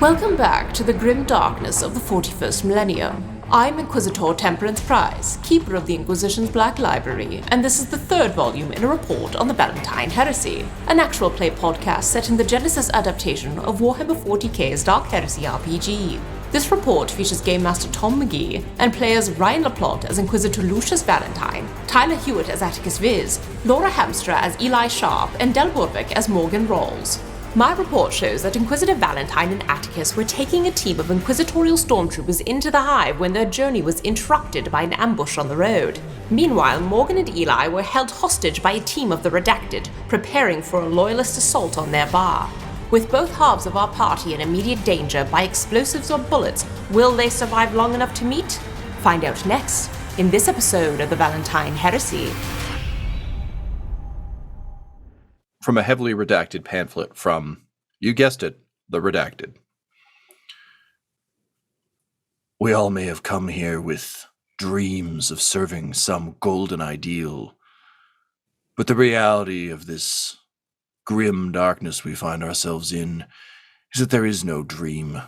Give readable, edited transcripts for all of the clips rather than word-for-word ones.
Welcome back to the grim darkness of the 41st millennium. I'm Inquisitor Temperance Pryce, keeper of the Inquisition's Black Library, and this is the third volume in a report on the Valentyne Heresy, an actual play podcast set in the Genesys Adaptation of Warhammer 40k's Dark Heresy RPG. This report features Game Master Tom McGee and players Ryan LaPlante as Inquisitor Lucius Valentyne, Tyler Hewitt as Attikus Vis, Laura Hamstra as Eli Sharpe, and Borovic as Morgan Rhalls. My report shows that Inquisitor Valentyne and Attikus were taking a team of Inquisitorial Stormtroopers into the hive when their journey was interrupted by an ambush on the road. Meanwhile, Morgan and Eli were held hostage by a team of the Redacted, preparing for a Loyalist assault on their bar. With both halves of our party in immediate danger by explosives or bullets, will they survive long enough to meet? Find out next, in this episode of the Valentyne Heresy. From a heavily redacted pamphlet from, you guessed it, the Redacted. We all may have come here with dreams of serving some golden ideal, but the reality of this grim darkness we find ourselves in is that there is no dream.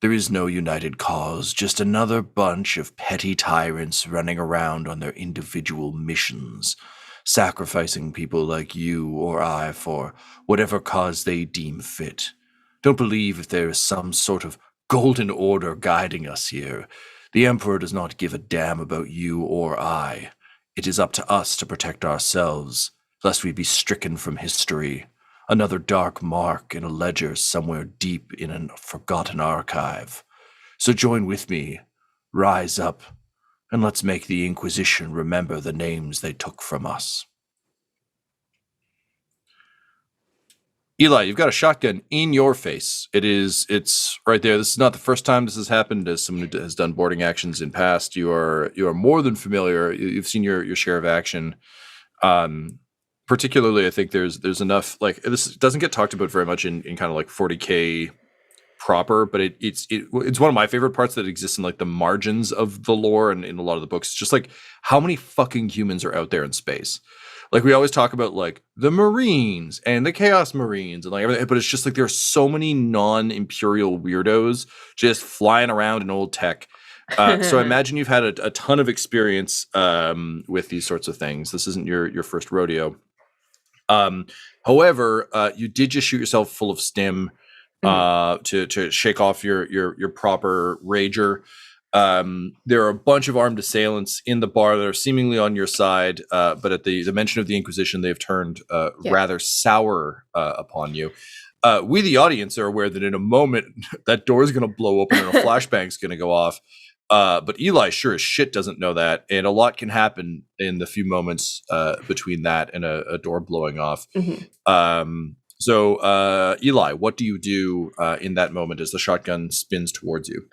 There is no united cause, just another bunch of petty tyrants running around on their individual missions, sacrificing people like you or I for whatever cause they deem fit. Don't believe if there is some sort of golden order guiding us here. The Emperor does not give a damn about you or I. It is up to us to protect ourselves, lest we be stricken from history, another dark mark in a ledger somewhere deep in a forgotten archive. So join with me, rise up, and let's make the Inquisition remember the names they took from us. Eli, you've got a shotgun in your face. It's right there. This is not the first time this has happened. As someone who has done boarding actions in past, you are more than familiar. You've seen your share of action. Particularly, I think there's enough, like, this doesn't get talked about very much in kind of like 40K proper, but it's one of my favorite parts that exists in like the margins of the lore and in a lot of the books. It's just like how many fucking humans are out there in space. Like, we always talk about like the Marines and the Chaos Marines and like everything, but it's just like there are so many non-imperial weirdos just flying around in old tech. So I imagine you've had a ton of experience with these sorts of things. This isn't your first rodeo. However, you did just shoot yourself full of stim to shake off your proper rager. There are a bunch of armed assailants in the bar that are seemingly on your side, but at the mention of the Inquisition, they've turned rather sour upon you. We, the audience, are aware that in a moment that door is going to blow open and a flashbang is going to go off. But Eli sure as shit doesn't know that, and a lot can happen in the few moments between that and a door blowing off. Mm-hmm. So, Eli, what do you do in that moment as the shotgun spins towards you?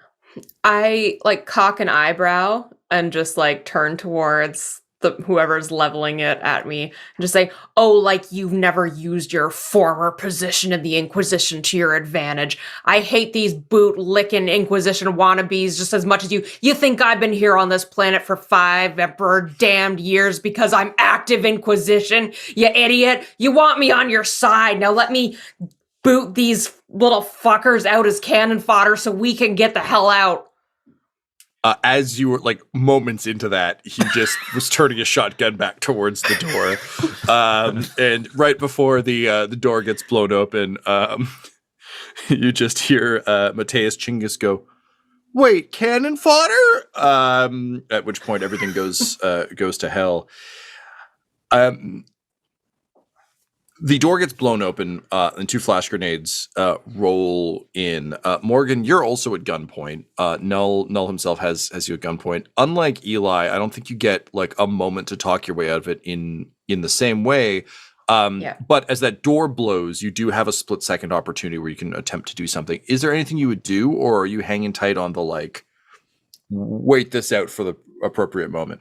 I like cock an eyebrow and just like turn towards whoever's leveling it at me and just say, "Oh, like you've never used your former position in the Inquisition to your advantage. I hate these boot-licking Inquisition wannabes just as much as you. You think I've been here on this planet for 5 emperor damned years because I'm active Inquisition? You idiot! You want me on your side. Now let me boot these little fuckers out as cannon fodder so we can get the hell out." As you were like moments into that, he just was turning his shotgun back towards the door, and right before the door gets blown open, you just hear Matthias Chinggis go, "Wait, cannon fodder!" At which point everything goes to hell. The door gets blown open, and 2 flash grenades roll in. Morgan, you're also at gunpoint. Null himself has you at gunpoint. Unlike Eli, I don't think you get like a moment to talk your way out of it in the same way. But as that door blows, you do have a split-second opportunity where you can attempt to do something. Is there anything you would do, or are you hanging tight on the like, wait this out for the appropriate moment?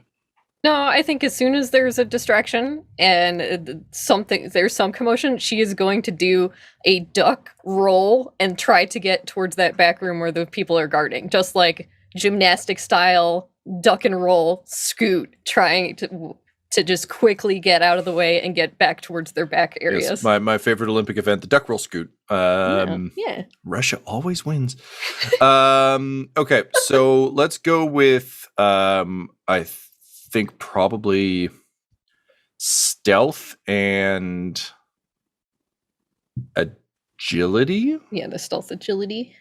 No, I think as soon as there's a distraction and there's some commotion, she is going to do a duck roll and try to get towards that back room where the people are guarding. Just like gymnastic style, duck and roll, scoot, trying to to just quickly get out of the way and get back towards their back areas. Yes, my favorite Olympic event, the duck roll scoot. Yeah. Russia always wins. Okay, so let's go with I think probably stealth and agility. Yeah, the stealth agility.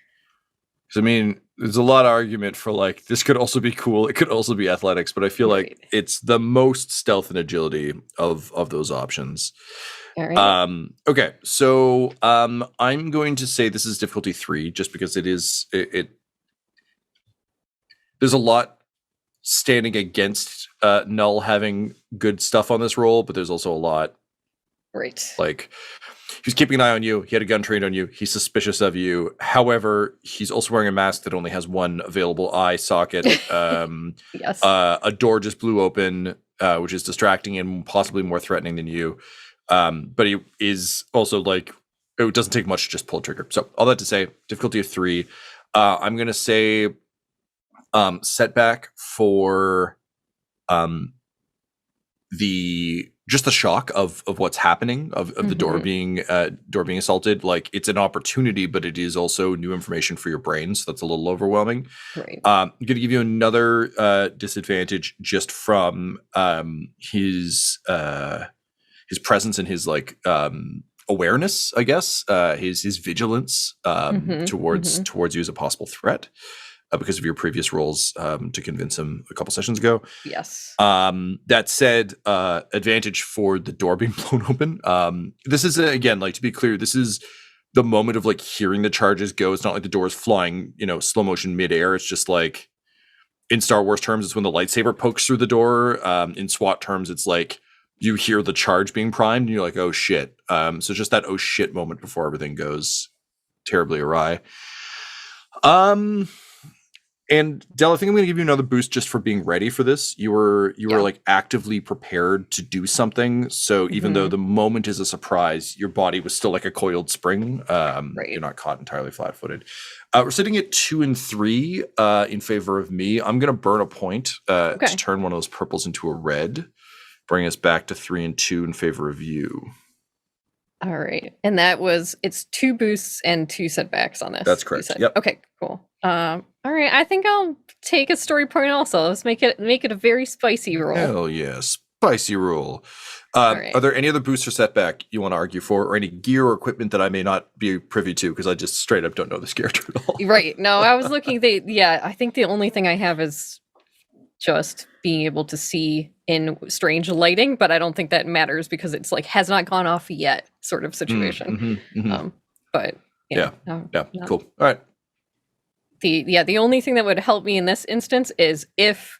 I mean, there's a lot of argument for like this could also be cool. It could also be athletics, but I feel like it's the most stealth and agility of those options. All right. Okay, so I'm going to say this is difficulty 3, just because it is it. There's a lot standing against Null having good stuff on this roll, but there's also a lot like. He's keeping an eye on you. He had a gun trained on you. He's suspicious of you. However, he's also wearing a mask that only has one available eye socket. Yes. A door just blew open, which is distracting and possibly more threatening than you. But he is also like, it doesn't take much to just pull a trigger. So all that to say, difficulty of 3. I'm going to say setback for the shock of what's happening of the door being assaulted. Like, it's an opportunity, but it is also new information for your brain, so that's a little overwhelming. Right. I'm going to give you another disadvantage just from his presence and his like awareness, I guess, his vigilance towards you as a possible threat. Because of your previous rolls to convince him a couple sessions ago. Yes. That said, advantage for the door being blown open. This is, again, like, to be clear, this is the moment of like hearing the charges go. It's not like the door is flying, slow motion midair. It's just like, in Star Wars terms, it's when the lightsaber pokes through the door. In SWAT terms, it's like you hear the charge being primed and you're like, oh shit. So just that oh shit moment before everything goes terribly awry. And Del, I think I'm going to give you another boost just for being ready for this. You were like actively prepared to do something. So even though the moment is a surprise, your body was still like a coiled spring. You're not caught entirely flat-footed. We're sitting at 2 and 3 in favor of me. I'm going to burn a point to turn one of those purples into a red, bring us back to 3 and 2 in favor of you. All right. And it's 2 boosts and 2 setbacks on this. That's correct. Yep. Okay, cool. All right. I think I'll take a story point also. Let's make it a very spicy roll. Hell yeah. Spicy roll. Right. Are there any other boosts or setback you want to argue for, or any gear or equipment that I may not be privy to? Because I just straight up don't know this character at all. Right. No, I was looking. I think the only thing I have is just being able to see in strange lighting, but I don't think that matters because it's like has not gone off yet sort of situation. But yeah, cool. All right. The only thing that would help me in this instance is if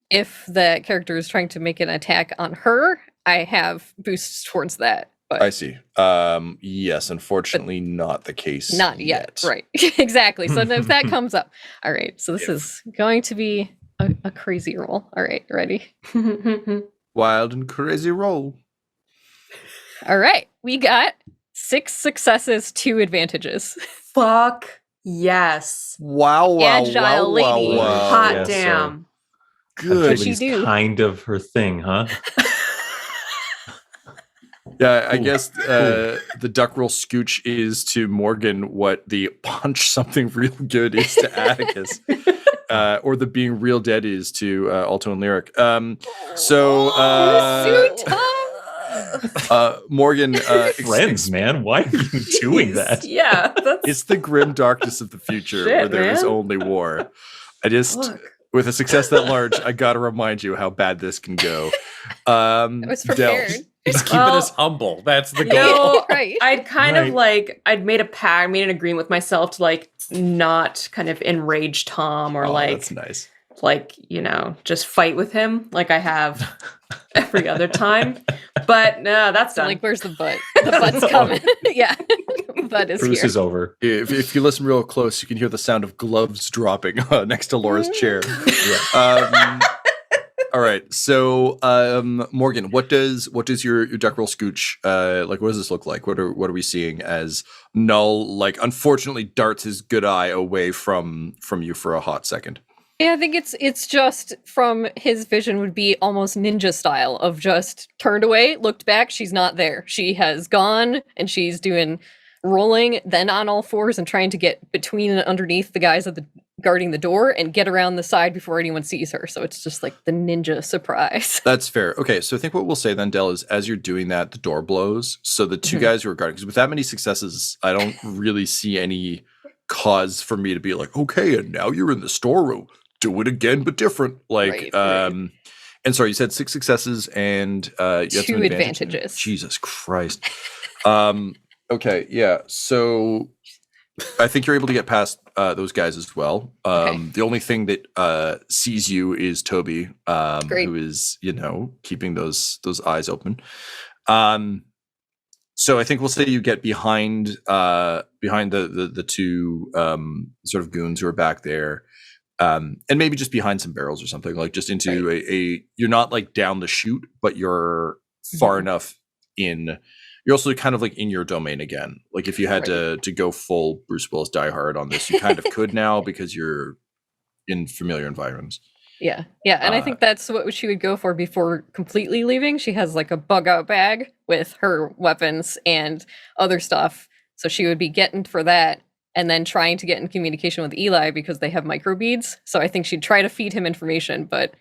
the character is trying to make an attack on her, I have boosts towards that. But I see. Yes, unfortunately, not the case. Not yet. Right. Exactly. So if that comes up, all right. So this is going to be a crazy roll. All right, ready? Wild and crazy roll. All right, we got 6 successes, 2 advantages. Fuck yes. Wow. Agile lady. Hot Yeah, damn. Good. She do? Kind of her thing, huh? Yeah, I guess the duck roll scooch is to Morgan what the punch something real good is to Attikus. Or the being real dead is to Alto and Lyric. Morgan, Friends, man. Why are you doing that? Yeah. It's the grim darkness of the future where there is only war. With a success that large, I gotta remind you how bad this can go. I was prepared. He's keeping us humble. That's the goal. No, Right. I'd kind of like, I'd made an agreement with myself to like not kind of enrage Tom or that's nice. Like, just fight with him like I have every other time. But no, that's done. Like, where's the butt? The butt's coming. Yeah. Butt is Bruce here. is over. If you listen real close, you can hear the sound of gloves dropping next to Laura's chair. All right, so Morgan, what does your duck roll scooch like? What does this look like? What are we seeing as Null like unfortunately darts his good eye away from you for a hot second? Yeah, I think it's just from his vision would be almost ninja style of just turned away, looked back, she's not there. She has gone and she's doing rolling, then on all fours and trying to get between and underneath the guys guarding the door and get around the side before anyone sees her. So it's just like the ninja surprise. That's fair. Okay, so I think what we'll say then, Del, is as you're doing that, the door blows. So the two guys who are guarding, because with that many successes, I don't really see any cause for me to be like, okay, and now you're in the storeroom. Do it again, but different. Like, Right. And sorry, you said 6 successes and you had some 2 advantages. Jesus Christ. Okay, yeah. So I think you're able to get past those guys as well. Okay. The only thing that sees you is Toby, Great. who is, keeping those eyes open. So I think we'll say you get behind the two sort of goons who are back there. And maybe just behind some barrels or something, like just into a you're not like down the chute, but you're far enough in. You're also kind of like in your domain again. Like if you had to go full Bruce Willis Die Hard on this, you kind of could now because you're in familiar environments. Yeah. And I think that's what she would go for before completely leaving. She has like a bug out bag with her weapons and other stuff. So she would be getting for that. And then trying to get in communication with Eli because they have microbeads. So I think she'd try to feed him information, but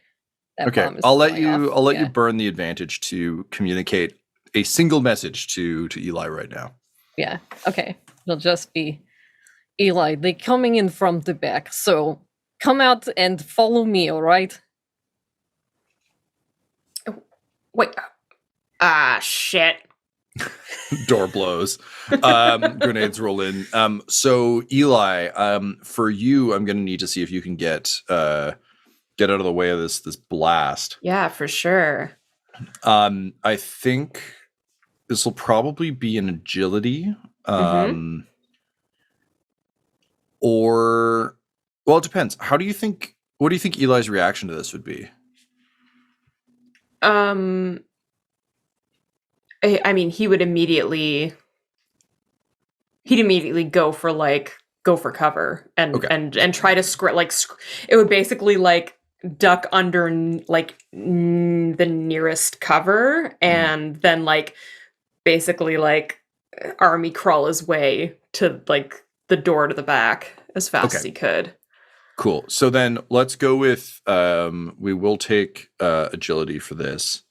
that bomb is I'll let going you off. burn the advantage to communicate a single message to Eli right now. Yeah. Okay. It'll just be Eli. They coming in from the back, so come out and follow me. All right. Wait. Shit. Door blows. Grenades roll in. So Eli, for you, I'm gonna need to see if you can get out of the way of this blast. Yeah, for sure. I think this will probably be an agility. Or well, it depends. What do you think Eli's reaction to this would be? I mean, he'd immediately go for cover and try to it would basically like duck under like the nearest cover and then like basically like army crawl his way to like the door to the back as fast as he could. Cool. So then let's go with we will take agility for this.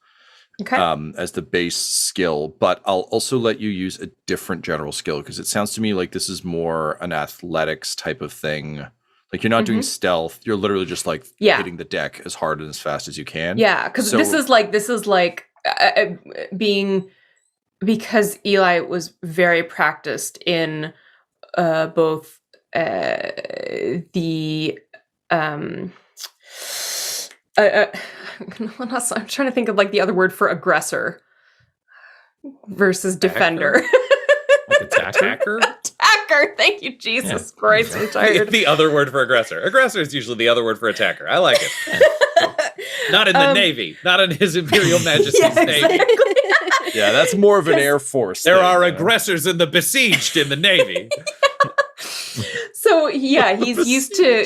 Okay. As the base skill, but I'll also let you use a different general skill because it sounds to me like this is more an athletics type of thing. Like you're not doing stealth; you're literally just like hitting the deck as hard and as fast as you can. Yeah, because this is like being because Eli was very practiced in both the I'm trying to think of like the other word for aggressor versus defender. Like attacker? Attacker. Thank you, Jesus Christ. I'm tired. The other word for aggressor. Aggressor is usually the other word for attacker. I like it. Not in the Navy. Not in His Imperial Majesty's Navy. Yeah, that's more of an Air Force. There are aggressors in the besieged in the Navy. So yeah, he's used to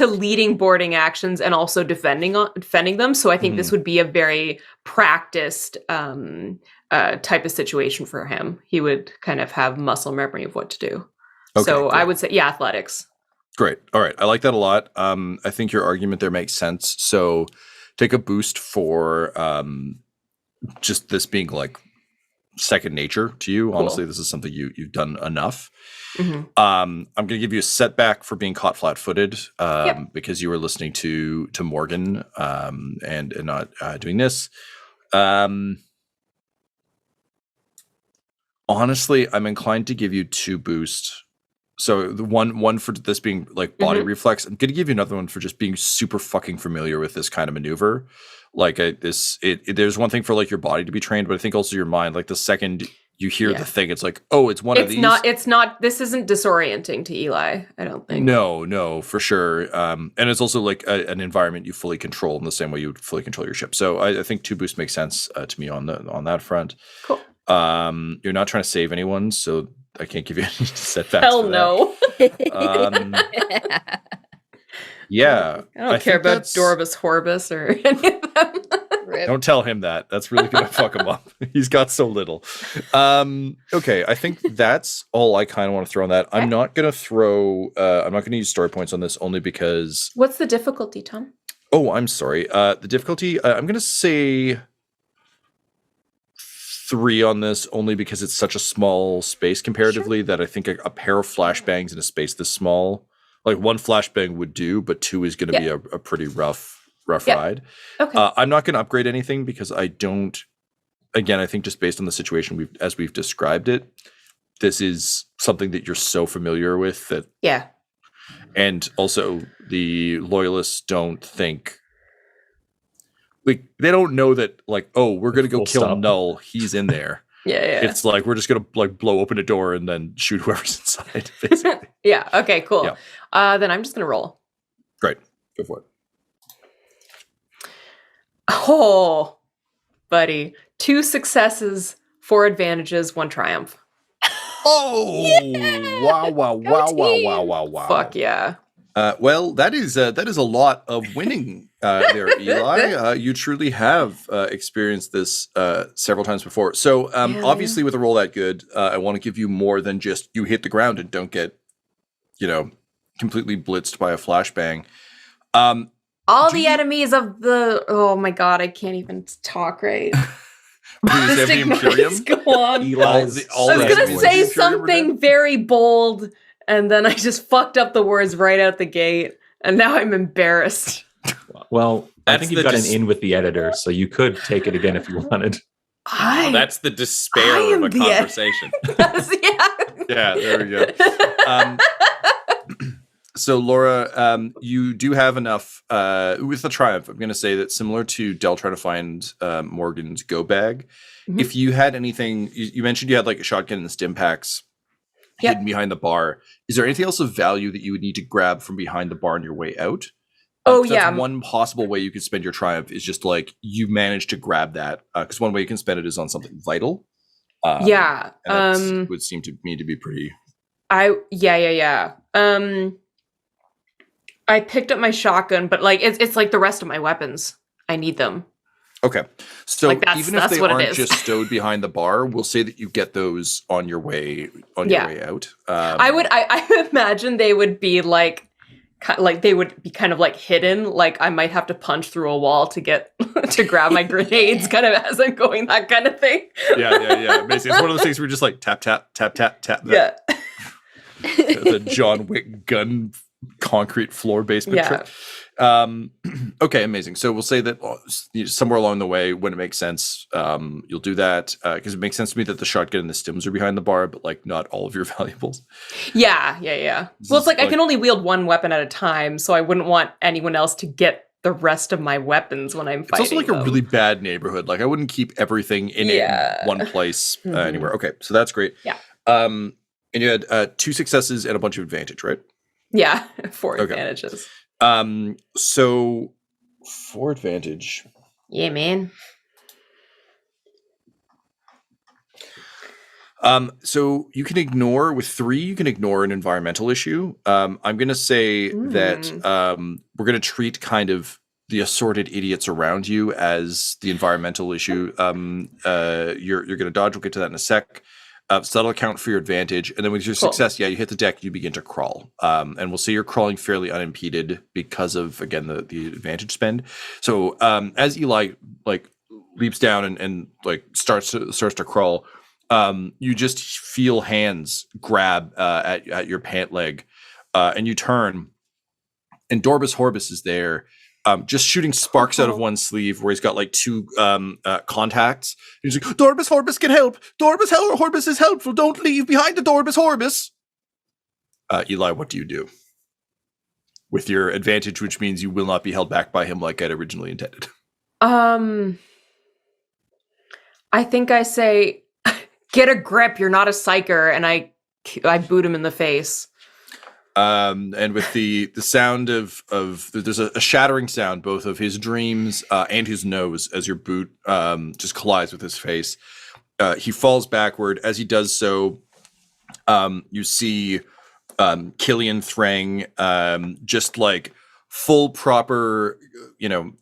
leading boarding actions and also defending them. So I think this would be a very practiced type of situation for him. He would kind of have muscle memory of what to do. Okay, so cool. I would say, athletics. Great. All right. I like that a lot. I think your argument there makes sense. So take a boost for just this being like second nature to you. Cool. Honestly, this is something you've done enough. I'm going to give you a setback for being caught flat-footed because you were listening to Morgan and not doing this. Honestly, I'm inclined to give you 2 boosts. So the one for this being like body reflex. I'm going to give you another one for just being super fucking familiar with this kind of maneuver. Like there's one thing for like your body to be trained, but I think also your mind. Like the second you hear the thing, it's like, oh, it's one of these. It's not. This isn't disorienting to Eli, I don't think. No, for sure. And it's also like an environment you fully control in the same way you would fully control your ship. So I think 2 boosts makes sense to me on that front. Cool. You're not trying to save anyone, so I can't give you any setbacks. Hell no. Yeah. I don't care think about that's- Dorvis Horbus or any of them. Rip. Don't tell him that. That's really gonna fuck him up. He's got so little. Okay, I think that's all I kind of want to throw on that. I'm Okay. not gonna throw. I'm not gonna use story points on this only because. What's the difficulty, Tom? Oh, I'm sorry. The difficulty. I'm gonna say 3 on this only because it's such a small space comparatively that I think a pair of flashbangs in a space this small, like 1 flashbang would do, but 2 is gonna be a pretty rough Yeah. ride. Okay. I'm not going to upgrade anything because I don't. Again, I think just based on the situation as we've described it, this is something that you're so familiar with that, Yeah. and also the loyalists don't think. Like they don't know that, like, oh, we're going to go Full kill stop. Null. He's in there. Yeah. It's like we're just going to like blow open a door and then shoot whoever's inside. Basically, Yeah. Okay. Cool. Yeah. Then I'm just gonna roll. great. Go for it. Oh, buddy. 2 successes, 4 advantages, 1 triumph. Oh, wow. Fuck yeah. Well, that is a lot of winning there, Eli. You truly have experienced this several times before. So obviously with a roll that good, I want to give you more than just you hit the ground and don't get, completely blitzed by a flashbang. All the enemies of the... Oh my god, I can't even talk right. Please have the Imperium. Go on. Eli's all I was the gonna enemies. say Imperium were something dead? very bold, and then I just fucked up the words right out the gate, and now I'm embarrassed. Well, I That's think you've the got an in with the editor, so you could take it again if you wanted. That's the I despair am of a the ed- conversation. Yeah. Yeah, there we go. So Laura, you do have enough with the triumph. I'm going to say that similar to Del trying to find Morgan's go bag. Mhm. If you had anything, you mentioned you had like a shotgun and the stim packs Yep. hidden behind the bar. Is there anything else of value that you would need to grab from behind the bar on your way out? Oh, 'Cause yeah. that's one possible way you could spend your triumph is just like you managed to grab that because one way you can spend it is on something vital. Yeah. And that would seem to me to be pretty. Yeah. I picked up my shotgun, but like it's like the rest of my weapons. I need them. Okay. So Like, that's- even if that's they what it aren't is. just stowed behind the bar, we'll say that you get those on your way out. I imagine they would be like they would be kind of like hidden. Like I might have to punch through a wall to get to grab my grenades, kind of as I'm going, that kind of thing. Yeah. Basically, it's one of those things where you're just like tap. Yeah. The John Wick gun concrete floor basement Yeah. trick. Okay, amazing. So we'll say that somewhere along the way, when it makes sense, you'll do that because it makes sense to me that the shotgun and the stims are behind the bar, but like not all of your valuables. Yeah. This Well, is it's like I like- can only wield one weapon at a time, so I wouldn't want anyone else to get the rest of my weapons when I'm It's fighting. also like a them. really bad neighborhood. Like I wouldn't keep everything in one place Mhm. anywhere. Okay, so that's great. Yeah. And you had 2 successes and a bunch of advantage, right? 4 Okay. advantages. So 4 advantage. Yeah, man. So you can ignore with 3. You can ignore an environmental issue. I'm going to say that we're going to treat kind of the assorted idiots around you as the environmental issue. You're going to dodge. We'll get to that in a sec. So that'll account for your advantage. And then with your Cool. success, you hit the deck, you begin to crawl. And we'll say you're crawling fairly unimpeded because of, again, the advantage spend. So as Eli like leaps down and like starts to crawl, you just feel hands grab at your pant leg, and you turn, and Dorvis Horbus is there, just shooting sparks out of one sleeve where he's got like 2 contacts. He's like, Dorvis Horbus can help. Dorvis Horbus is helpful. Don't leave behind the Dorvis Horbus. Eli, what do you do? With your advantage, which means you will not be held back by him like I'd originally intended. I think I say, get a grip. You're not a psyker, and I boot him in the face. And with the sound of there's a shattering sound both of his dreams and his nose as your boot just collides with his face. He falls backward. As he does so, you see Killian Thrang just like full proper, I'm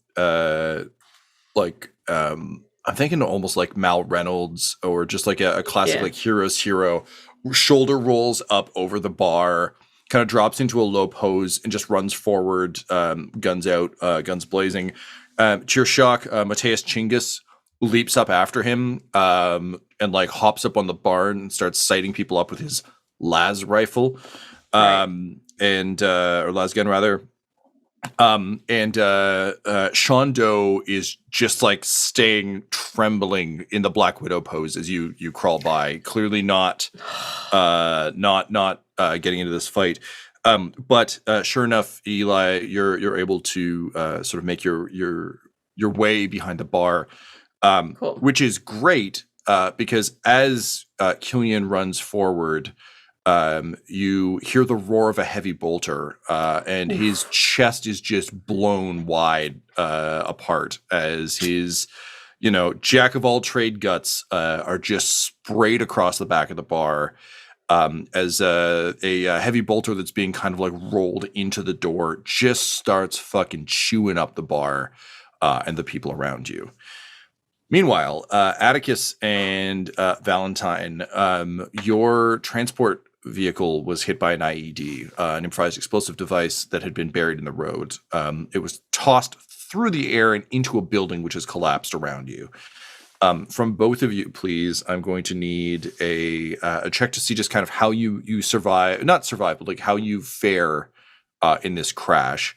thinking almost like Mal Reynolds or just like a classic like hero's hero. Shoulder rolls up over the bar, kind of drops into a low pose and just runs forward, guns out, guns blazing. To your shock, Mateus Chinggis leaps up after him and like hops up on the bar and starts sighting people up with his las rifle, or las gun rather. Sean Doe is just like staying trembling in the Black Widow pose as you crawl by, clearly not getting into this fight. But sure enough, Eli, you're able to sort of make your way behind the bar, Cool. which is great because as Killian runs forward, you hear the roar of a heavy bolter, and his chest is just blown wide apart as his, jack of all trade guts are just sprayed across the back of the bar, as a heavy bolter that's being kind of like rolled into the door just starts fucking chewing up the bar and the people around you. Meanwhile, Attikus and Valentyne, your transport vehicle was hit by an IED, an improvised explosive device that had been buried in the road. It was tossed through the air and into a building which has collapsed around you. From both of you, please, I'm going to need a check to see just kind of how you survive, not survive, but like how you fare in this crash.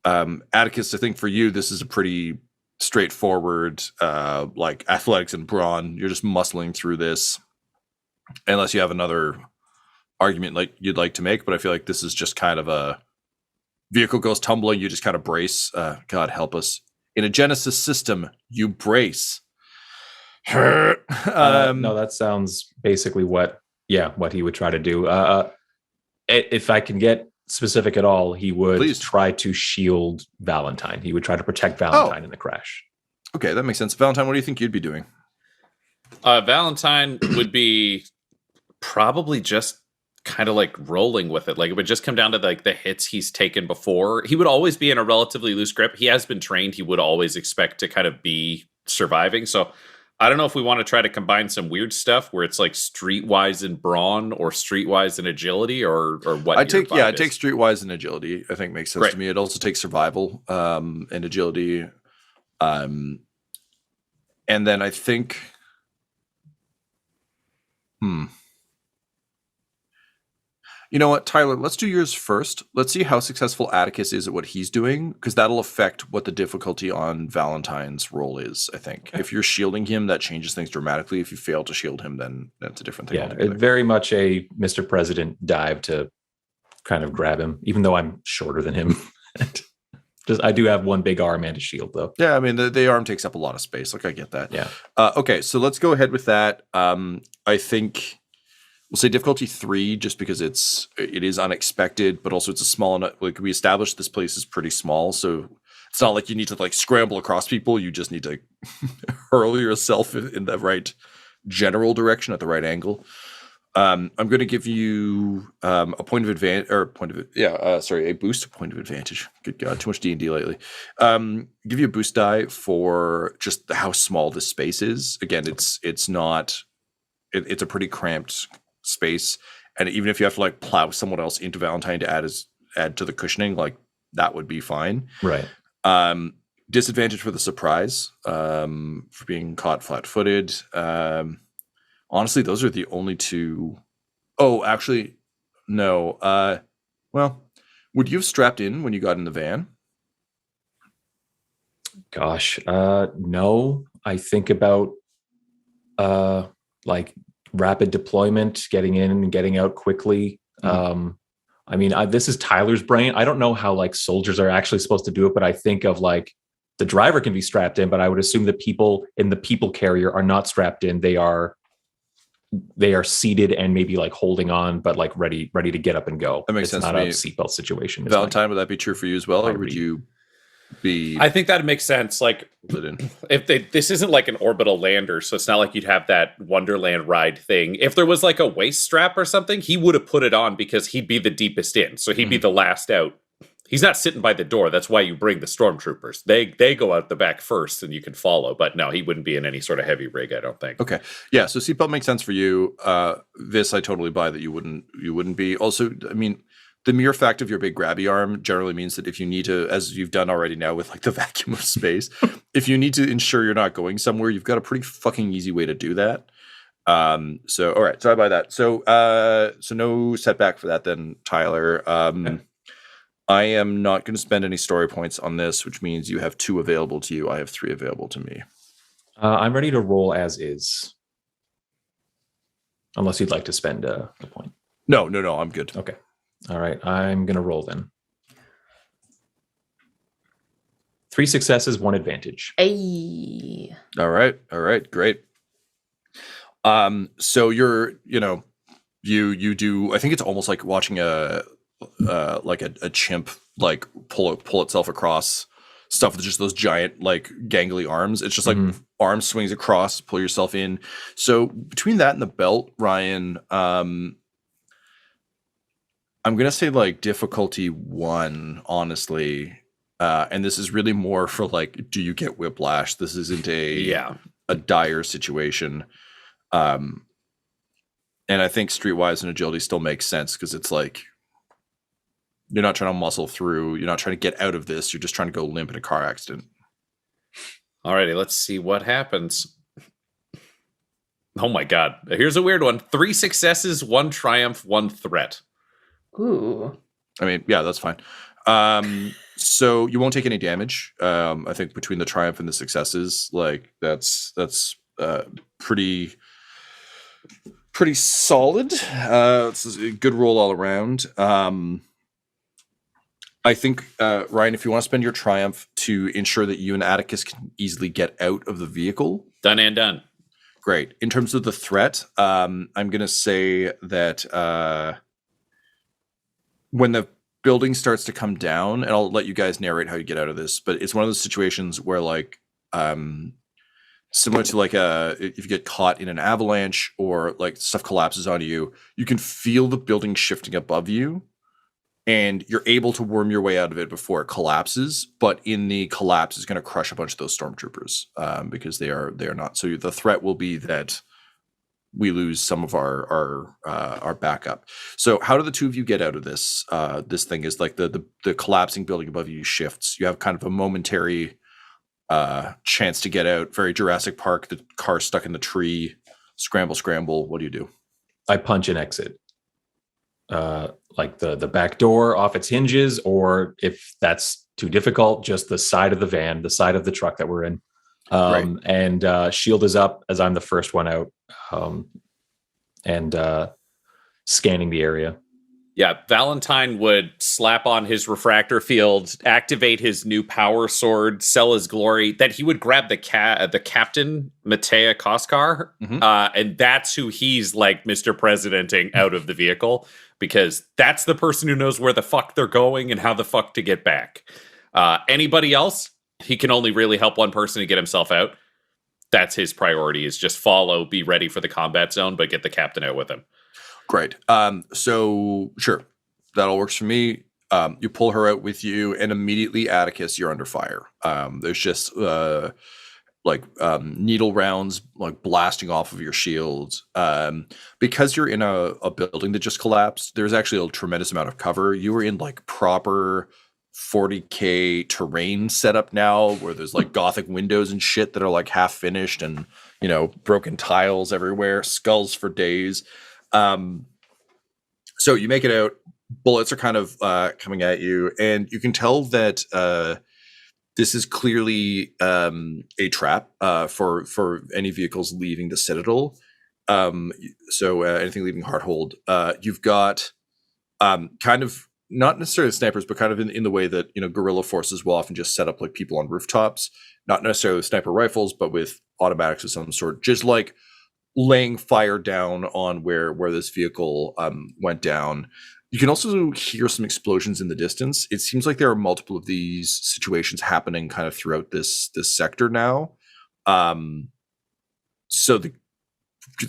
Attikus, I think for you, this is a pretty straightforward, like athletics and brawn. You're just muscling through this, unless you have another argument like you'd like to make. But I feel like this is just kind of a vehicle goes tumbling, you just kind of brace. God help us. In a Genesys system, you brace. No, that sounds basically what he would try to do. If I can get specific at all, he would try to shield Valentyne. He would try to protect Valentyne in the crash. Okay, that makes sense. Valentyne, what do you think you'd be doing? Valentyne would be probably just kind of like rolling with it. Like it would just come down to like the hits he's taken before. He would always be in a relatively loose grip. He has been trained. He would always expect to kind of be surviving. So I don't know if we want to try to combine some weird stuff where it's like streetwise in brawn or streetwise in agility or what. I take streetwise and agility. I think makes sense to me. It also takes survival and agility. And then I think you know what, Tyler, let's do yours first. Let's see how successful Attikus is at what he's doing, because that'll affect what the difficulty on Valentyne's role is, I think. Okay. If you're shielding him, that changes things dramatically. If you fail to shield him, then that's a different thing. Yeah, very much a Mr. President dive to kind of grab him, even though I'm shorter than him. I do have one big arm and a shield, though. Yeah, I mean, the arm takes up a lot of space. Like, I get that. Yeah. Okay, so let's go ahead with that. I think we'll say difficulty 3, just because it is unexpected, but also it's a small enough. Like, we established this place is pretty small, so it's not like you need to like scramble across people. You just need to hurl yourself in the right general direction at the right angle. I'm going to give you a point of advantage, or a boost, point of advantage. Good God, too much D&D lately. Give you a boost die for just how small this space is. Again, it's a pretty cramped space, and even if you have to like plow someone else into Valentyne to add to the cushioning, like that would be fine. Right. Disadvantage for the surprise, for being caught flat-footed. Honestly, those are the only two. Oh, actually, no. Well, would you have strapped in when you got in the van? Gosh, no. I think about like rapid deployment, getting in and getting out quickly. I mean, this is Tyler's brain. I don't know how like soldiers are actually supposed to do it, but I think of like the driver can be strapped in, but I would assume the people in the people carrier are not strapped in. They are seated and maybe like holding on, but like ready to get up and go. That makes sense. Not a seatbelt situation. Valentyne, would that be true for you as well, or would you be? I think that makes sense. Like, if this isn't like an orbital lander, so it's not like you'd have that Wonderland ride thing. If there was like a waist strap or something, he would have put it on because he'd be the deepest in, so he'd be the last out. He's not sitting by the door. That's why you bring the stormtroopers. They go out the back first, and you can follow. But no, he wouldn't be in any sort of heavy rig, I don't think. Okay, yeah. So seatbelt makes sense for you. Vis, I totally buy that you wouldn't be. Also, I mean, the mere fact of your big grabby arm generally means that if you need to, as you've done already now with like the vacuum of space, if you need to ensure you're not going somewhere, you've got a pretty fucking easy way to do that. So all right, so I buy that. So no setback for that then, Tyler. I am not going to spend any story points on this, which means you have 2 available to you. I have 3 available to me. I'm ready to roll as is. Unless you'd like to spend a point. No, I'm good. Okay. All right. I'm going to roll then. 3 successes, 1 advantage. Ay. All right, great. So you're, you do. I think it's almost like watching a chimp like pull itself across stuff with just those giant like gangly arms. It's just like arm swings across, pull yourself in. So between that and the belt, Ryan, I'm gonna say like difficulty 1, honestly. And this is really more for like, do you get whiplash? This isn't a dire situation. And I think streetwise and agility still makes sense because it's like you're not trying to muscle through, you're not trying to get out of this, you're just trying to go limp in a car accident. Alrighty, let's see what happens. Oh my god. Here's a weird one. 3 successes, 1 triumph, 1 threat. Ooh. I mean, yeah, that's fine. So you won't take any damage. I think between the triumph and the successes, like that's pretty solid. It's a good roll all around. I think, Ryan, if you want to spend your triumph to ensure that you and Attikus can easily get out of the vehicle. Done and done. Great. In terms of the threat, I'm going to say that when the building starts to come down, and I'll let you guys narrate how you get out of this, but it's one of those situations where like, similar to like if you get caught in an avalanche or like stuff collapses on you, you can feel the building shifting above you and you're able to worm your way out of it before it collapses. But in the collapse, it's going to crush a bunch of those stormtroopers because they are not. So the threat will be that we lose some of our backup. So how do the 2 of you get out of this? This thing is like the collapsing building above you shifts. You have kind of a momentary chance to get out. Very Jurassic Park, the car stuck in the tree, scramble. What do you do? I punch an exit. Like the back door off its hinges, or if that's too difficult, just the side of the van, the side of the truck that we're in. And shield is up as I'm the first one out, and scanning the area. Yeah, Valentyne would slap on his refractor field, activate his new power sword, sell his glory. That he would grab the captain, Matea Koskar, and that's who he's like Mr. Presidenting out of the vehicle, because that's the person who knows where the fuck they're going and how the fuck to get back. Anybody else, he can only really help one person to get himself out. That's his priority, is just follow, be ready for the combat zone, but get the captain out with him. Great. So sure, that all works for me. You pull her out with you, and immediately, Attikus, you're under fire. There's just needle rounds like blasting off of your shield. Because you're in a building that just collapsed, there's actually a tremendous amount of cover. You were in like proper 40K terrain setup now, where there's like Gothic windows and shit that are like half finished, and broken tiles everywhere, skulls for days. So you make it out, bullets are kind of coming at you, and you can tell that this is clearly a trap for any vehicles leaving the Citadel. So anything leaving Hearthold. You've got kind of, not necessarily snipers, but kind of in the way that guerrilla forces will often just set up like people on rooftops, not necessarily with sniper rifles, but with automatics of some sort, just like laying fire down on where this vehicle went down. You can also hear some explosions in the distance. It seems like there are multiple of these situations happening kind of throughout this sector now. So the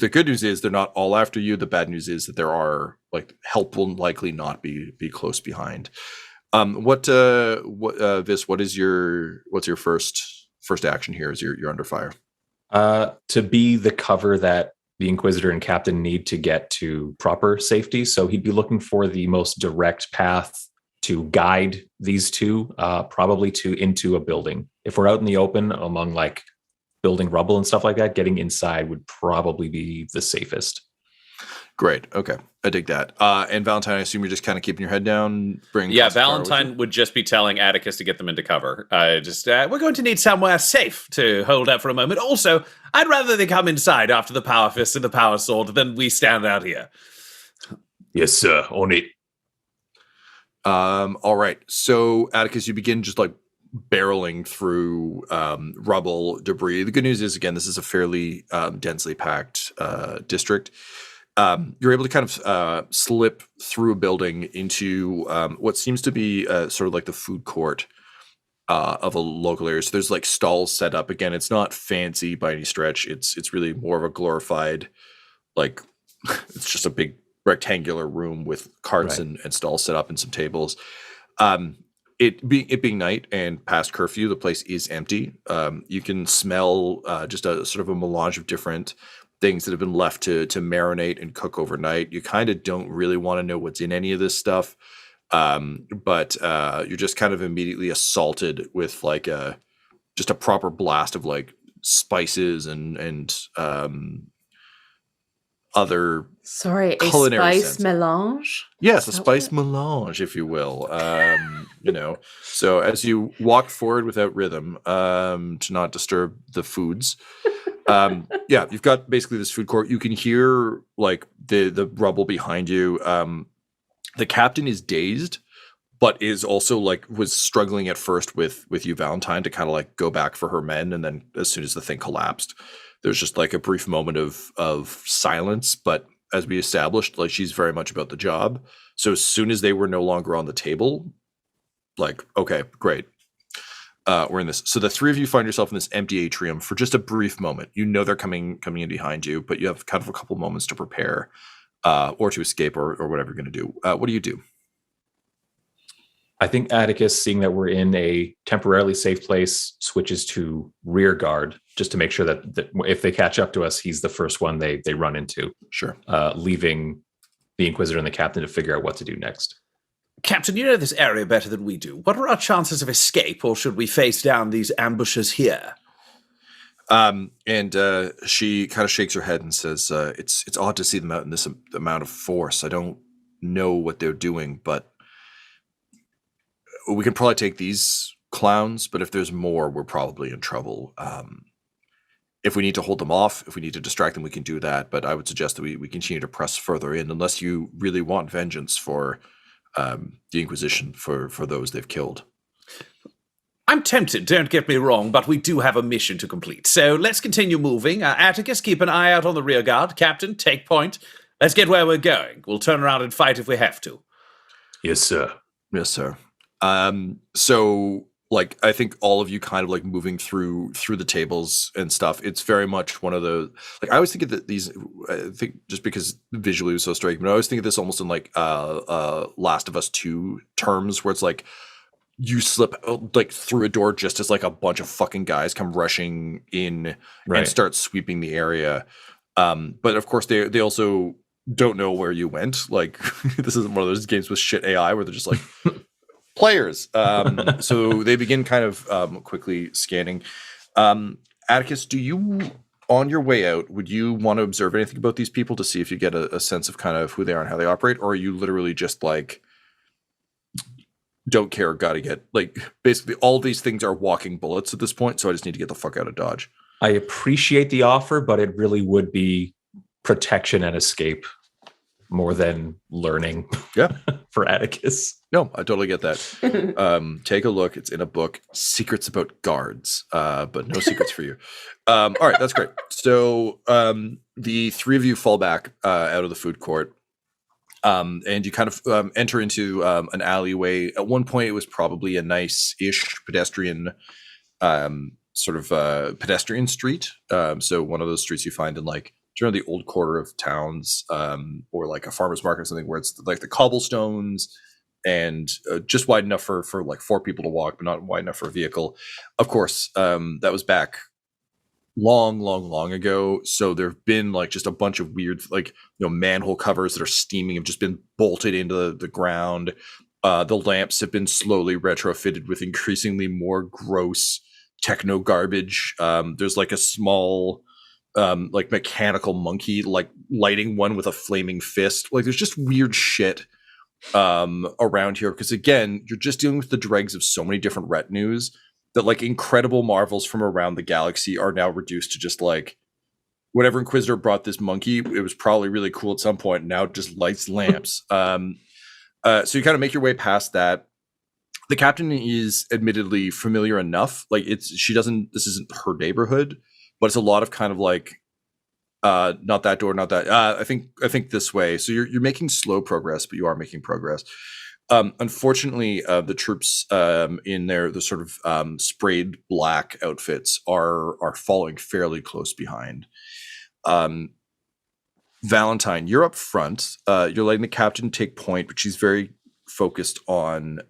good news is they're not all after you. The bad news is that there are like help will likely not be close behind. Vis? What's your first action here? As you're under fire. To be the cover that the Inquisitor and Captain need to get to proper safety. So he'd be looking for the most direct path to guide these two, probably into a building. If we're out in the open among like building rubble and stuff like that, getting inside would probably be the safest. Great. Okay. I dig that. And Valentyne, I assume you're just kind of keeping your head down. Valentyne would just be telling Attikus to get them into cover. We're going to need somewhere safe to hold out for a moment. Also, I'd rather they come inside after the power fist and the power sword than we stand out here. Yes, sir. On it. All right. So, Attikus, you begin just like barreling through rubble, debris. The good news is, again, this is a fairly densely packed district. You're able to kind of slip through a building into what seems to be sort of like the food court of a local area. So there's like stalls set up. Again, it's not fancy by any stretch. It's really more of a glorified, like it's just a big rectangular room with carts and stalls set up and some tables. It being night and past curfew, the place is empty. You can smell just a sort of a melange of different things that have been left to marinate and cook overnight. You kind of don't really want to know what's in any of this stuff, but you're just kind of immediately assaulted with like just a proper blast of like spices and other a culinary spice melange. Yes, a spice melange, if you will. So as you walk forward without rhythm, to not disturb the foods. You've got basically this food court. You can hear like the rubble behind you. The captain is dazed, but is also like was struggling at first with you, Valentyne, to kind of like go back for her men, and then as soon as the thing collapsed, there's just like a brief moment of silence. But as we established, like she's very much about the job. So as soon as they were no longer on the table, like, okay, great. We're in this. So the three of you find yourself in this empty atrium for just a brief moment. You know they're coming in behind you, but you have kind of a couple moments to prepare or to escape or whatever you're going to do. What do you do? I think Attikus, seeing that we're in a temporarily safe place, switches to rear guard just to make sure that if they catch up to us, he's the first one they run into. Sure. Leaving the Inquisitor and the Captain to figure out what to do next. Captain, you know this area better than we do. What are our chances of escape, or should we face down these ambushes here? And she kind of shakes her head and says, it's odd to see them out in this amount of force. I don't know what they're doing, but we can probably take these clowns, but if there's more, we're probably in trouble. If we need to hold them off, if we need to distract them, we can do that. But I would suggest that we continue to press further in, unless you really want vengeance for the Inquisition for those they've killed. I'm tempted, don't get me wrong, but we do have a mission to complete. So let's continue moving. Attikus, keep an eye out on the rear guard. Captain, take point. Let's get where we're going. We'll turn around and fight if we have to. Yes, sir. Yes, sir. So like I think all of you kind of like moving through the tables and stuff. It's very much one of the like I always think of I think just because visually it was so striking, but I always think of this almost in like Last of Us 2 terms, where it's like you slip like through a door just as like a bunch of fucking guys come rushing in and start sweeping the area. But of course they also don't know where you went. Like this isn't one of those games with shit AI where they're just like players. So they begin kind of quickly scanning. Attikus, do you, on your way out, would you want to observe anything about these people to see if you get a sense of kind of who they are and how they operate? Or are you literally just like, don't care, gotta get, like, basically all these things are walking bullets at this point, so I just need to get the fuck out of Dodge? I appreciate the offer, but it really would be protection and escape more than learning. Yeah. For Attikus. No, I totally get that. Take a look. It's in a book, Secrets About Guards, but no secrets for you. All right, that's great. So the three of you fall back out of the food court, and you kind of enter into an alleyway. At one point, it was probably a nice-ish pedestrian pedestrian street. So one of those streets you find in like generally the old quarter of towns, or like a farmer's market or something, where it's like the cobblestones, and just wide enough for like 4 people to walk, but not wide enough for a vehicle. Of course, that was back long ago. So there've been like just a bunch of weird, like, manhole covers that are steaming have just been bolted into the ground. The lamps have been slowly retrofitted with increasingly more gross techno garbage. There's like a small like mechanical monkey like lighting one with a flaming fist. Like there's just weird shit around here, because again, you're just dealing with the dregs of so many different retinues that like incredible marvels from around the galaxy are now reduced to just like whatever Inquisitor brought this monkey, it was probably really cool at some point, now it just lights lamps. So you kind of make your way past that. The captain is admittedly familiar enough, like this isn't her neighborhood, but it's a lot of kind of like not that door, not that. I think this way. So you're making slow progress, but you are making progress. Unfortunately, the troops in the sort of sprayed black outfits are falling fairly close behind. Valentyne, you're up front. You're letting the captain take point, but she's very focused on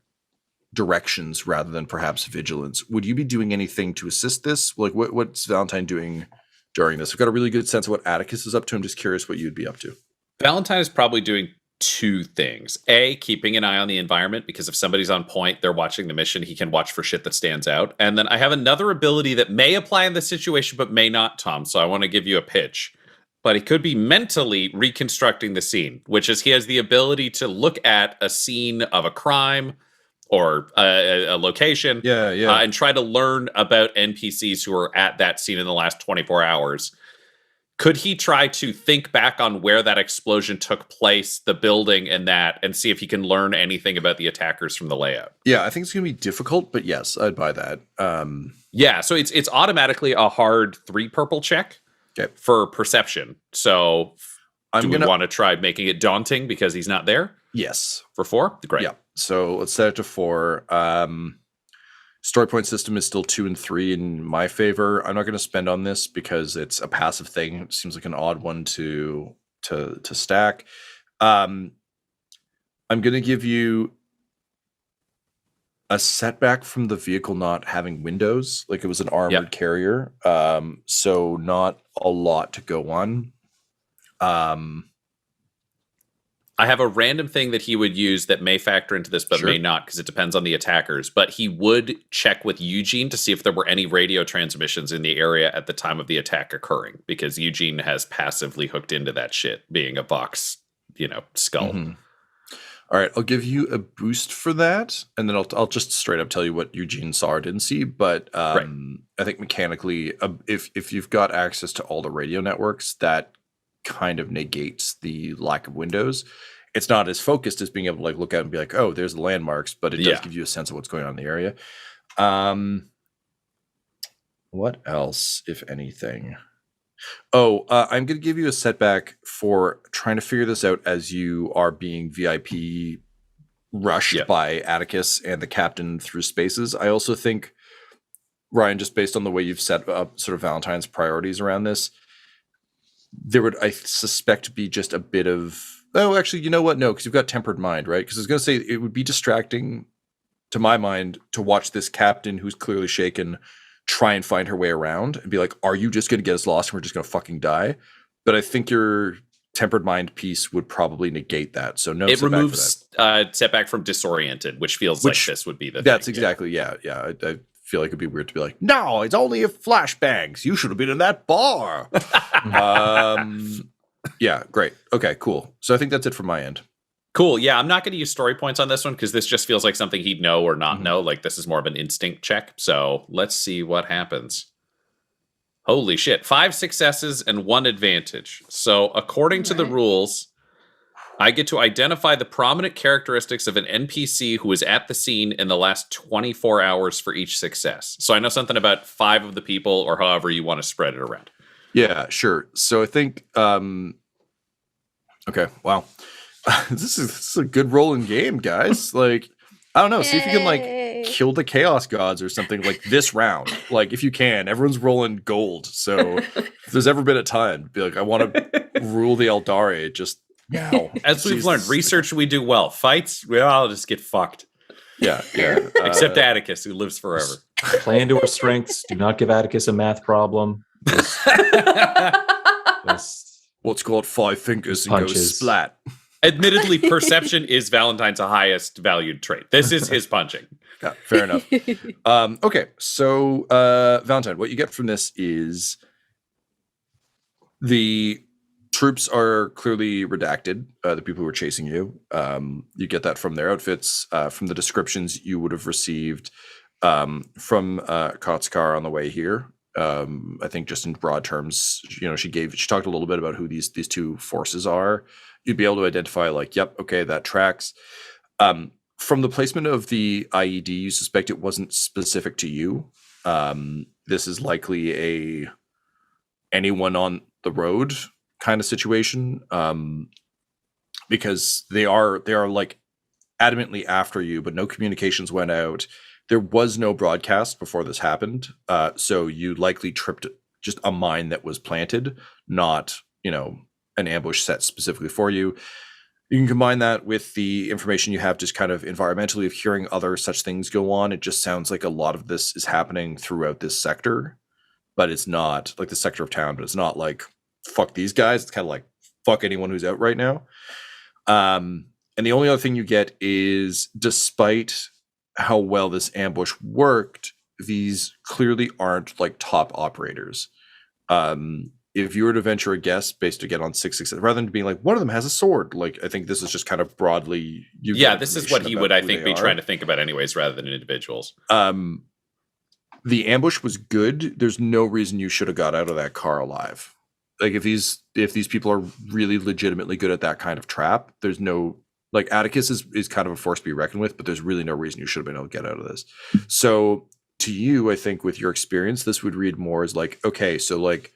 directions rather than perhaps vigilance. Would you be doing anything to assist this? Like, what's Valentyne doing during this? I've got a really good sense of what Attikus is up to. I'm just curious what you'd be up to. Valentyne is probably doing 2 things. A, keeping an eye on the environment, because if somebody's on point, they're watching the mission, he can watch for shit that stands out. And then I have another ability that may apply in this situation, but may not, Tom. So I want to give you a pitch. But he could be mentally reconstructing the scene, which is he has the ability to look at a scene of a crime or a location, and try to learn about NPCs who are at that scene in the last 24 hours. Could he try to think back on where that explosion took place, the building and see if he can learn anything about the attackers from the layout? Yeah, I think it's going to be difficult, but yes, I'd buy that. Yeah, so it's automatically a hard 3 purple check for perception. So do we want to try making it daunting because he's not there? Yes. For 4? Great. Yeah. So let's set it to 4. Story point system is still 2 and 3 in my favor. I'm not going to spend on this because it's a passive thing. It seems like an odd one to stack. I'm going to give you a setback from the vehicle not having windows. Like it was an armored carrier. So not a lot to go on. I have a random thing that he would use that may factor into this, but may not, because it depends on the attackers. But he would check with Eugene to see if there were any radio transmissions in the area at the time of the attack occurring, because Eugene has passively hooked into that shit, being a Vox, skull. Mm-hmm. All right, I'll give you a boost for that, and then I'll just straight up tell you what Eugene saw or didn't see. But I think mechanically, if you've got access to all the radio networks, that kind of negates the lack of windows. It's not as focused as being able to like look at and be like, oh, there's the landmarks, but it does give you a sense of what's going on in the area. What else, if anything? I'm going to give you a setback for trying to figure this out as you are being VIP rushed by Attikus and the captain through spaces. I also think, Ryan, just based on the way you've set up sort of Valentyne's priorities around this, there would, I suspect, be just a bit of... Oh, actually, you know what? No, because you've got tempered mind, right? Because I was going to say it would be distracting, to my mind, to watch this captain who's clearly shaken try and find her way around and be like, are you just going to get us lost and we're just going to fucking die? But I think your tempered mind piece would probably negate that. So no, it removes setback from disoriented, which feels like this would be the That's thing. Exactly, yeah. I feel like it'd be weird to be like, no, it's only a flashbangs. You should have been in that bar. Yeah, great. Okay, cool. So I think that's it from my end. Cool. Yeah, I'm not going to use story points on this one because this just feels like something he'd know or not know. Like this is more of an instinct check. So let's see what happens. Holy shit. 5 successes and 1 advantage. So according to the rules, I get to identify the prominent characteristics of an NPC who was at the scene in the last 24 hours for each success. So I know something about 5 of the people or however you want to spread it around. Yeah, sure. So I think, okay, wow. This is a good rolling game, guys. Like, I don't know. See if you can like kill the Chaos Gods or something like this round. Like, if you can, everyone's rolling gold. So if there's ever been a time to be like, I want to rule the Eldari, just now. As we've learned, research we do well. Fights, we all just get fucked. Yeah. Except Attikus, who lives forever. Play into our strengths. Do not give Attikus a math problem. What's called 5 fingers and Punches. goes splat. Admittedly, perception is Valentyne's highest valued trait. This is his punching. Yeah, fair enough. Okay, so Valentyne, what you get from this is the troops are clearly redacted, the people who are chasing you. You get that from their outfits, from the descriptions you would have received from Kotskar on the way here. I think just in broad terms, she talked a little bit about who these two forces are. You'd be able to identify like, yep, okay, that tracks. From the placement of the IED, you suspect it wasn't specific to you. This is likely anyone on the road kind of situation, because they are like adamantly after you, but no communications went out. There was no broadcast before this happened, so you likely tripped just a mine that was planted, not an ambush set specifically for you. You can combine that with the information you have just kind of environmentally of hearing other such things go on. It just sounds like a lot of this is happening throughout this sector, but it's not like the sector of town, but it's not like fuck these guys. It's kind of like fuck anyone who's out right now. And the only other thing you get is, despite how well this ambush worked, these clearly aren't like top operators. If you were to venture a guess based again on 666, rather than being like one of them has a sword, like I think this is just kind of broadly. This is what he would, I think, be trying to think about anyways, rather than individuals. The ambush was good. There's no reason you should have got out of that car alive. Like if these people are really legitimately good at that kind of trap, there's no, like Attikus is kind of a force to be reckoned with, but there's really no reason you should have been able to get out of this. So to you, I think with your experience, this would read more as like, okay, so like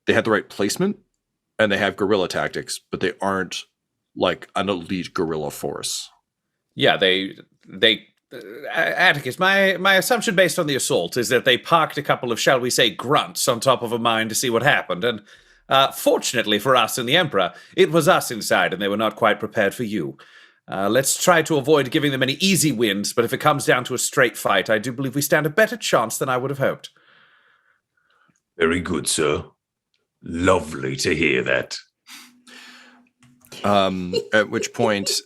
they had the right placement and they have guerrilla tactics, but they aren't like an elite guerrilla force. Yeah, they Attikus, my assumption based on the assault is that they parked a couple of, shall we say, grunts on top of a mine to see what happened, and fortunately for us and the Emperor, it was us inside and they were not quite prepared for you. Let's try to avoid giving them any easy wins, but if it comes down to a straight fight, I do believe we stand a better chance than I would have hoped. Very good, sir. Lovely to hear that. At which point,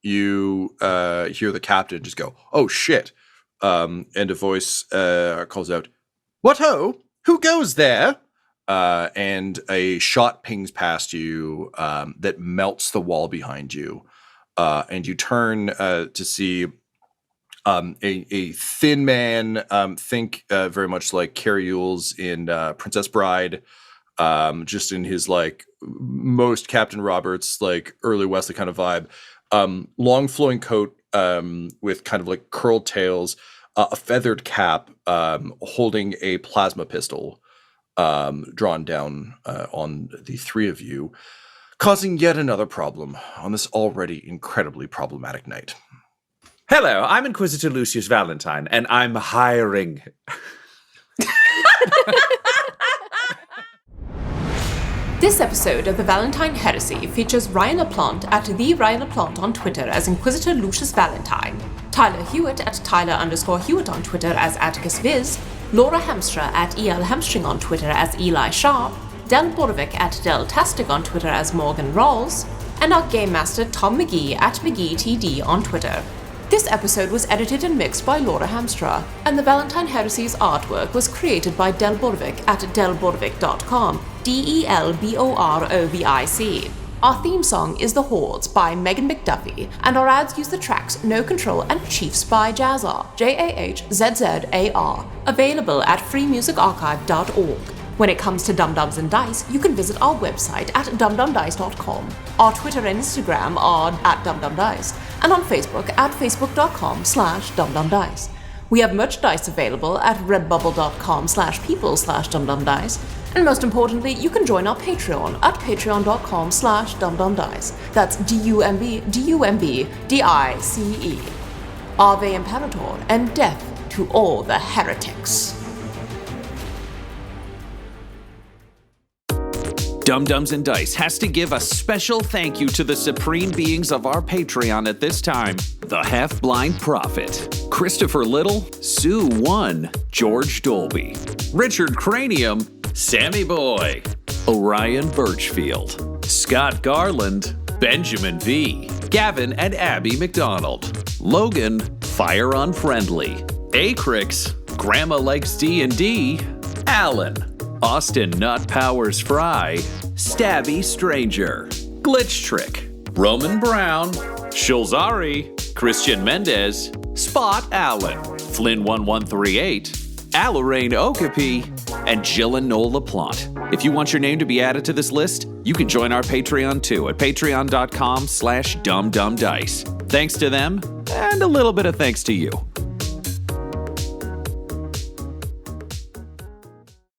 you hear the captain just go, "Oh shit!" And a voice calls out, "What ho? Who goes there?" And a shot pings past you that melts the wall behind you, and you turn to see a thin man. Think very much like Carrie Ewells in Princess Bride. Just in his like most Captain Roberts, like early Wesley kind of vibe. Long flowing coat with kind of like curled tails, a feathered cap, holding a plasma pistol drawn down on the three of you, causing yet another problem on this already incredibly problematic night. Hello, I'm Inquisitor Lucius Valentyne, and I'm hiring. This episode of the Valentyne Heresy features Ryan LaPlante at the Ryan LaPlante on Twitter as Inquisitor Lucius Valentyne, Tyler Hewitt at Tyler_Hewitt on Twitter as Attikus Vis, Laura Hamstra at EL Hamstring on Twitter as Eli Sharpe, Del Borovic at Deltastic on Twitter as Morgan Rhalls, and our Game Master Tom McGee at McGeeTD on Twitter. This episode was edited and mixed by Laura Hamstra, and the Valentyne Heresy's artwork was created by Del Borovic at delborovic.com, DELBOROVIC. Our theme song is The Hordes by Megan McDuffie, and our ads use the tracks No Control and Chiefs by Jazzar, JAHZZAR, available at freemusicarchive.org. When it comes to Dum-Dums and Dice, you can visit our website at dumdumdice.com. Our Twitter and Instagram are at dumdumdice, and on Facebook at facebook.com/dumdumdice. We have merchandise available at redbubble.com/people/dumdumdice, and most importantly, you can join our Patreon at patreon.com/dumdumdice. That's DUMBDICE. Ave Imperator, and death to all the heretics. Dum-Dums and Dice has to give a special thank you to the supreme beings of our Patreon at this time. The Half-Blind Prophet, Christopher Little, Sue One, George Dolby, Richard Cranium, Sammy Boy, Orion Birchfield, Scott Garland, Benjamin V, Gavin and Abby McDonald, Logan, Fire Unfriendly, Acrix, Grandma Likes D&D, Alan, Austin Nut Powers Fry, Stabby Stranger, Glitch Trick, Roman Brown, Shulzari, Christian Mendez, Spot Allen, Flynn1138, Alarain Okapi, and Jill and Noel LaPlante. If you want your name to be added to this list, you can join our Patreon too at patreon.com/dumdumdice. Thanks to them, and a little bit of thanks to you.